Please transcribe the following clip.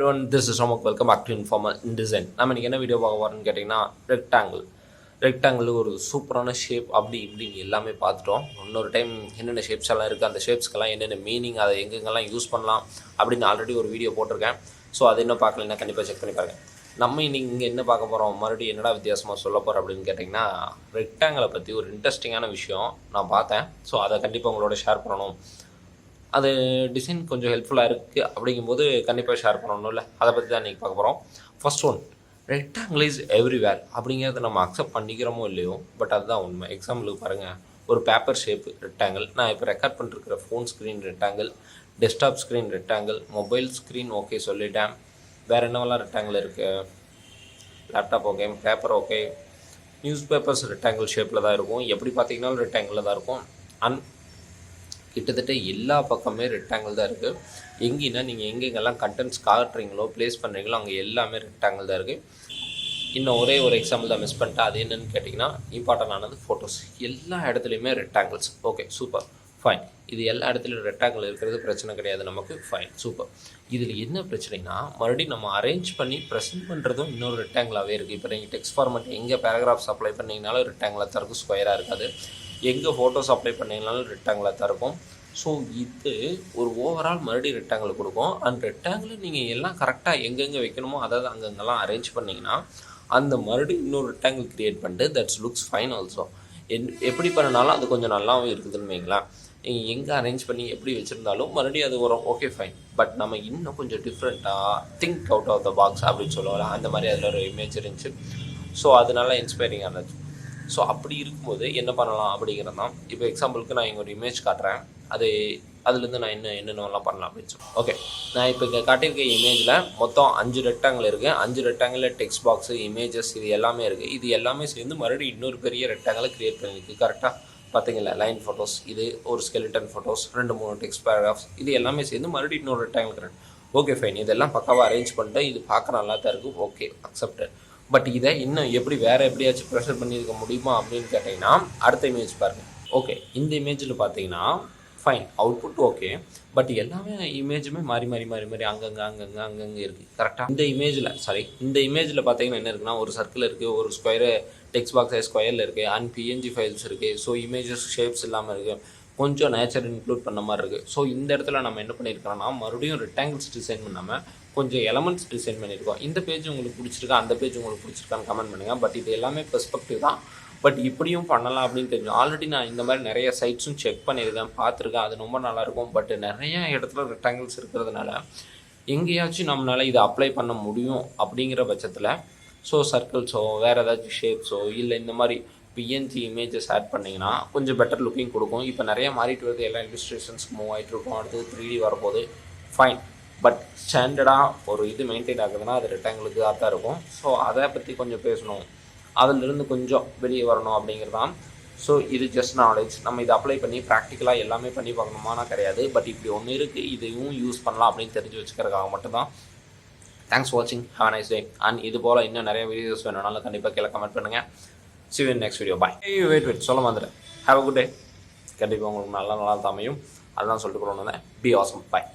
everyone, this is Ramuk. Welcome back to Informal Design. நம்ம இன்னைக்கு என்ன வீடியோ பார்க்க போறோம்னு கேட்டிங்கன்னா ரெக்டாங்கிள் ஒரு சூப்பரான ஷேப் அப்படி இப்படின்னு எல்லாமே பார்த்துட்டோம். இன்னொரு டைம் என்னென்ன ஷேப்ஸ் எல்லாம் இருக்குது, அந்த ஷேப்ஸ்க்கெல்லாம் என்னென்ன மீனிங், அதை எங்கெங்கெல்லாம் யூஸ் பண்ணலாம் அப்படின்னு ஆல்ரெடி ஒரு வீடியோ போட்டிருக்கேன். ஸோ அது என்ன பார்க்கலன்னா கண்டிப்பாக செக் பண்ணி பாருங்கள். நம்ம இன்னைக்கு இங்கே என்ன பார்க்க போகிறோம், மறுபடியும் என்னடா வித்தியாசமாக சொல்ல போகிறோம் அப்படின்னு கேட்டிங்கன்னா, ரெக்டாங்கிளை பற்றி ஒரு இன்ட்ரெஸ்டிங்கான விஷயம் நான் பார்த்தேன். ஸோ அதை கண்டிப்பாக உங்களோட ஷேர் பண்ணணும். அது டிசைன் கொஞ்சம் ஹெல்ப்ஃபுல்லாக இருக்குது அப்படிங்கும்போது கண்டிப்பாக ஷேர் பண்ணணும்ல, அதை பற்றி தான் இன்றைக்கி பார்க்க போகிறோம். First one, rectangle is everywhere அப்படிங்கிறத நம்ம அக்செப்ட் பண்ணிக்கிறோமோ இல்லையோ, பட் அதுதான் உண்மை. எக்ஸாம்பிளுக்கு பாருங்கள், ஒரு பேப்பர் ஷேப்பு ரெக்டாங்கிள், நான் இப்போ ரெக்கார்ட் பண்ணிருக்கிற phone screen rectangle, desktop screen rectangle, mobile screen okay சொல்லிட்டேன். வேறு என்னவெல்லாம் ரெக்டாங்கிள் இருக்குது, laptop okay, paper okay, news papers rectangle ஷேப்பில் தான் இருக்கும். எப்படி பார்த்தீங்கன்னாலும் ரெக்டாங்கிளில் தான் இருக்கும். கிட்டத்தட்ட எல்லா பக்கமே ரெக்டாங்கிள் தான் இருக்குது. எங்கேன்னா நீங்கள் எங்கெங்கெல்லாம் கண்டென்ட்ஸ் காட்டுறீங்களோ, ப்ளேஸ் பண்ணுறீங்களோ, அங்கே எல்லாமே ரெக்டாங்கிள் தான் இருக்குது. இன்னும் ஒரே ஒரு எக்ஸாம்பிள் தான் மிஸ் பண்ணிட்டேன். அது என்னென்னு கேட்டிங்கன்னா, இம்பார்ட்டன்ட் ஆனது ஃபோட்டோஸ். எல்லா இடத்துலையுமே ரெக்டாங்கிள்ஸ். Okay, super, fine. இது எல்லா இடத்துலையும் ரெக்டாங்கிள் இருக்கிறது பிரச்சனை கிடையாது நமக்கு, ஃபைன், சூப்பர். இதில் என்ன பிரச்சனைனா, மறுபடியும் நம்ம அரேஞ்ச் பண்ணி ப்ரெசென்ட் பண்ணுறதும் இன்னொரு ரெக்டாங்கிளாகவே இருக்குது. இப்போ நீங்கள் டெக்ஸ்ட் ஃபார்மெட் எங்கே பேராகிராஃப்ஸ் அப்ளை பண்ணிங்கனாலும் ரெக்டாங்கிளாக தான் இருக்கும், ஸ்கொயராக இருக்காது. எங்கே ஃபோட்டோஸ் அப்ளை பண்ணிங்கனாலும் ரெக்டாங்கிளாக தான் இருக்கும். ஸோ இது ஒரு ஓவரால் மறுபடியும் ரெக்டாங்கிள் கொடுக்கும். அந்த ரெக்டாங்கிள் நீங்கள் எல்லாம் கரெக்டாக எங்கெங்கே வைக்கணுமோ அதாவது அங்கங்கெல்லாம் அரேஞ்ச் பண்ணிங்கன்னா அந்த மறுபடியும் இன்னொரு ரெக்டாங்கிள் க்ரியேட் பண்ணிட்டு தட்ஸ் லுக்ஸ் ஃபைன் ஆல்சோ. எப்படி பண்ணினாலும் அது கொஞ்சம் நல்லாவும் இருக்குதுன்னு வைங்களேன். நீங்கள் எங்கே அரேஞ்ச் பண்ணி எப்படி வச்சுருந்தாலும் மறுபடியும் அது வரும், ஓகே ஃபைன். பட் நம்ம இன்னும் கொஞ்சம் டிஃப்ரெண்ட்டாக think out of the box அப்படின்னு சொல்லுவாங்க. அந்த மாதிரி அதில் ஒரு இமேஜ் இருந்துச்சு. ஸோ அதனால இன்ஸ்பைரிங் ஆனது. ஸோ அப்படி இருக்கும்போது என்ன பண்ணலாம் அப்படிங்கிறது தான். இப்போ எக்ஸாம்பிளுக்கு நான் இங்கே ஒரு இமேஜ் காட்டுறேன், அதுலேருந்து நான் என்னென்னலாம் பண்ணலாம் அப்படின்னு சொல்லி. ஓகே, நான் இப்போ இங்கே காட்டியிருக்க இமேஜில் மொத்தம் 5 ரெக்டாங்கிள் இருக்குது. 5 ரெக்டாங்கிளில் டெக்ஸ்ட் பாக்ஸு, இமேஜஸ், இது எல்லாமே இருக்குது. இது எல்லாமே சேர்ந்து மறுபடியும் இன்னொரு பெரிய ரெக்டாங்கிளை க்ரியேட் பண்ணியிருக்கு. கரெக்டாக பார்த்தீங்களா? லைன் ஃபோட்டோஸ், இது ஒரு ஸ்கெலிட்டன் ஃபோட்டோஸ், 2-3 டெக்ஸ்ட் பேராகிராஃப்ஸ், இது எல்லாமே சேர்ந்து மறுபடியும் இன்னொரு ரெக்டாங்கிள் கிரியேட். ஓகே ஃபைன், இதெல்லாம் பக்காவாக அரேஞ்ச் பண்ணிட்டு இது பார்க்க நல்லா தான் இருக்குது, ஓகே அக்செப்டட். பட் இதை இன்னும் எப்படி வேறு எப்படியாச்சும் ப்ரெஷர் பண்ணியிருக்க முடியுமா அப்படின்னு கேட்டிங்கன்னா, அடுத்த இமேஜ் பாருங்கள். ஓகே, இந்த இமேஜில் பார்த்தீங்கன்னா ஃபைன், அவுட்புட் ஓகே. பட் எல்லாமே இமேஜுமே மாறி அங்கங்கே இருக்குது. கரெக்டாக இந்த இமேஜில் பார்த்தீங்கன்னா என்ன இருக்குன்னா, ஒரு சர்க்கிள் இருக்குது, ஒரு ஸ்கொயரு டெக்ஸ்ட் பாக்ஸ் ஸ்கொயரில் இருக்குது, அண்ட் பிஎன்ஜி ஃபைல்ஸ் இருக்குது. ஸோ இமேஜஸ் ஷேப்ஸ் இல்லாமல் இருக்குது, கொஞ்சம் நேச்சர் இன்க்ளூட் பண்ண மாதிரி இருக்குது. ஸோ இந்த இடத்துல நம்ம என்ன பண்ணியிருக்கிறோம்னா, மறுபடியும் ரெக்டாங்கிள்ஸ் டிசைன் பண்ணாமல் கொஞ்சம் எலமெண்ட்ஸ் டிசைன் பண்ணியிருக்கோம். இந்த பேஜ் உங்களுக்கு பிடிச்சிருக்கா, அந்த பேஜ் உங்களுக்கு பிடிச்சிருக்கான்னு கமெண்ட் பண்ணுங்கள். பட் இது எல்லாமே பெர்ஸ்பெக்டிவ் தான். பட் இப்படியும் பண்ணலாம் அப்படின்னு தெரியும். ஆல்ரெடி நான் இந்த மாதிரி நிறைய சைட்ஸும் செக் பண்ணியிருக்கேன், பார்த்துருக்கேன். அது ரொம்ப நல்லாயிருக்கும். பட் நிறைய இடத்துல ரெக்டாங்கிள்ஸ் இருக்கிறதுனால எங்கேயாச்சும் நம்மளால் இதை அப்ளை பண்ண முடியும் அப்படிங்கிற பட்சத்தில் ஸோ சர்க்கிள்ஸோ வேறு ஏதாச்சும் ஷேப்ஸோ இல்லை இந்த மாதிரி பிஎன்ஜி இமேஜஸ் ஆட் பண்ணிங்கன்னா கொஞ்சம் பெட்டர் லுக்கிங் கொடுக்கும். இப்போ நிறைய மாறிட்டு வருது, எல்லா இல்லுஸ்ட்ரேஷன்ஸ்க்கு மூவ் ஆகிட்டு இருக்கும். அடுத்தது 3D வரப்போகுது, ஃபைன். பட் ஸ்டாண்டர்டாக ஒரு இது மெயின்டைன் ஆகுதுன்னா அது ரெக்டாங்கிளுக்கு தான் இருக்கும். ஸோ அதை பற்றி கொஞ்சம் பேசணும், அதிலிருந்து கொஞ்சம் வெளியே வரணும் அப்படிங்கிறது தான். ஸோ இது ஜஸ்ட் நாலேஜ். நம்ம இதை அப்ளை பண்ணி ப்ராக்டிக்கலாக எல்லாமே பண்ணி பார்க்கணுமானா கிடையாது. பட் இப்படி ஒன்று இருக்குது, இதையும் யூஸ் பண்ணலாம் அப்படின்னு தெரிஞ்சு வச்சுக்கிறதுக்காக மட்டும்தான். தேங்க்ஸ் ஃபார் வாட்சிங், have a nice day. And இது போல் இன்னும் நிறைய வீடியோஸ் வேணும்னாலும் கண்டிப்பாக கீழே கமெண்ட் பண்ணுங்கள். See you in next video. Bye. Wait. சொல்ல வந்துடுறேன். Have a good day. கண்டிப்பாக உங்களுக்கு நல்லா அமையும். அதுதான் சொல்லிட்டு போகணுன்னு. Be awesome. Bye.